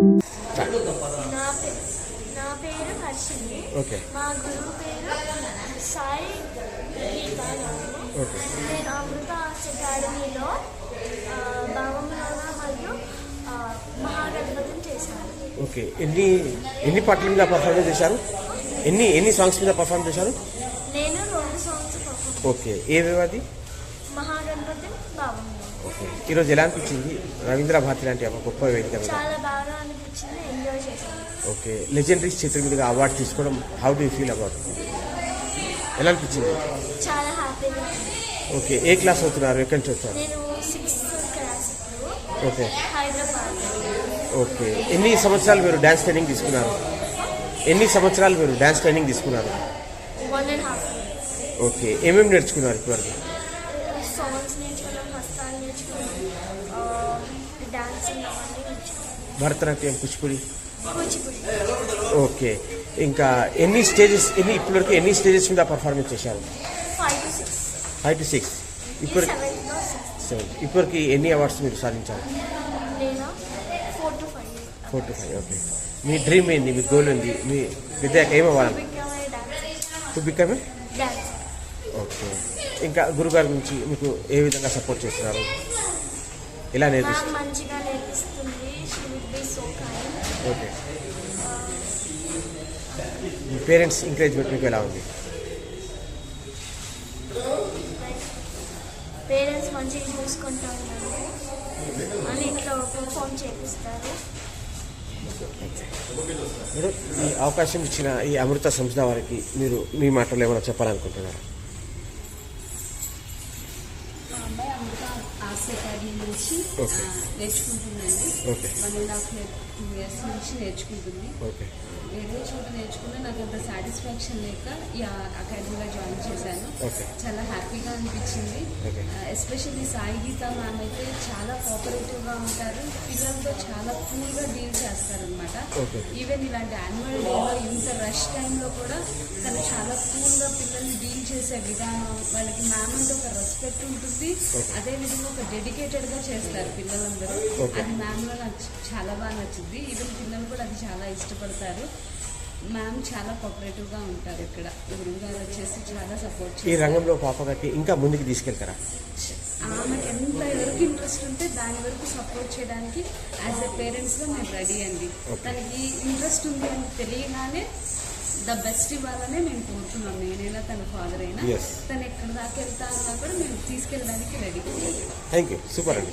నా పేరు హర్షిని. ఓకే. మా గురువు పేరు సాయి గీతారాము. నేను అమృత ఆర్ట్స్ అకాడమీలో భావంలోన మరియు మహాగణపతిని చేశాను. ఓకే. ఎన్ని పాటల మీద పర్ఫార్మెన్స్ చేశారు? ఎన్ని సాంగ్స్ మీద పర్ఫార్మ్ చేశారు? నేను 2 సాంగ్స్ పర్ఫార్మ్. ఓకే. ఏవేవి? మహాగణపతి, భావంలో. ఓకే. ఈరోజు ఎలా అనిపించింది? రవీంద్ర భారతి లాంటి ఒక గొప్ప వేదిక మీద చాలా బాగా అనిపించింది, ఎంజాయ్ చేశాను. ఓకే. లెజెండరీ చేతుల మీదుగా అవార్డు తీసుకోవడం how do you feel about? ఎలా అనిపించింది? చాలా హ్యాపీగా. ఓకే. ఏ క్లాస్ అవుతున్నారు? ఎక్కడి నుంచి వచ్చారు? నేను 6th క్లాస్ ఇప్పుడు. ఓకే. హైదరాబాద్. ఓకే. ఎన్ని సంవత్సరాలు మీరు డ్యాన్స్ ట్రైనింగ్ తీసుకున్నారు? 1.5 years. ఓకే. ఏమేమి నేర్చుకున్నారు ఇప్పటివరకు? సాంగ్స్ నేర్చుకున్నాం, హస్తాలు నేర్చుకున్నాం, డాన్సింగ్ అవన్నీ నేర్చుకున్నాం. భరతనాట్యం, కూచిపూడి. కూచిపూడి. ఓకే. ఇంకా ఇప్పటివరకు ఎన్ని స్టేజెస్ మీద పర్ఫార్మెన్స్ చేశారు? 5 to 6. ఇప్పుడు 7th. ఇప్పటివరకు ఎన్ని అవార్డ్స్ మీరు సాధించారు? నేను 4 to 5. ఓకే. మీ డ్రీమ్ ఏంది? మీ గోల్ ఏంది? మీ విద్య ఏమవ్వాలి? To become a dance. Okay. ఇంకా గురుగారి నుంచి మీకు ఏ విధంగా సపోర్ట్ చేస్తున్నారు? ఎలా నేర్పిస్తారు? మంచిగా నేర్పిస్తుంది. She will be so kind. Okay. Me parents encouragement మీకు ఎలా ఉంది? పేరెంట్స్ మంచిగా చూసుకుంటూ ఉన్నారు అని ఇంట్లో పర్ఫార్మ్ చేపిస్తారు. మేడం, ఈ అవకాశం ఇచ్చిన ఈ అమృత సంస్థ వారికి మీరు మీ మాటలో ఏమైనా చెప్పాలనుకుంటున్నారా? అమ్మాయి అమృత ఆర్ట్స్ అకాడమీ నుంచి నేర్చుకుంటుందండి. 1.5 years నుంచి నేర్చుకుంటుంది. వేరే చోట నేర్చుకున్నా నాకు అంత సాటిస్ఫాక్షన్ లేక ఈ అకాడమీలో జాయిన్ చేశాను. చాలా హ్యాపీగా అనిపించింది. ఎస్పెషల్లీ సాయి గీత మ్యామ్ అయితే చాలా కోఆపరేటివ్గా ఉంటారు. పిల్లలతో చాలా కూల్గా డీల్ చేస్తారనమాట. ఈవెన్ ఇలాంటి యాన్యువల్ డేలో ఇంత రష్ టైంలో కూడా తను చాలా కూల్గా పిల్లల్ని డీల్ చేసే విధానం, వాళ్ళకి మ్యామ్ అంటే ఒక రెస్పెక్ట్ ఉంటుంది. అదేవిధంగా ఒక డెడికేటెడ్గా చేస్తారు పిల్లలందరూ. అది మ్యామ్లో నాకు చాలా బాగా నచ్చింది. ఈవెన్ పిల్లలు కూడా అది చాలా ఇష్టపడతారు. మ్యామ్ చాలా కోఆపరేటివ్గా ఉంటారు. ఇక్కడ గురువు గారు వచ్చేసి చాలా సపోర్ట్ చేస్తారు. ఈ రంగంలో పాపకి ఇంకా ముందుకు తీసుకెళ్తారా? ఆమెకి ఎంత వరకు ఇంట్రెస్ట్ ఉంటే దాని వరకు సపోర్ట్ చేయడానికి యాజ్ ఎ పేరెంట్స్గా మేము రెడీ అండి. తనకి ఇంట్రెస్ట్ ఉంది అని తెలియగానే ద బెస్ట్ ఇవ్వాలనే మేము కోరుతున్నాం. నేనైనా తన ఫాదర్ అయినా తను ఎక్కడ దాకా వెళ్తా అన్నా కూడా మేము తీసుకెళ్ళడానికి రెడీ. Thank you. సూపర్ అండి.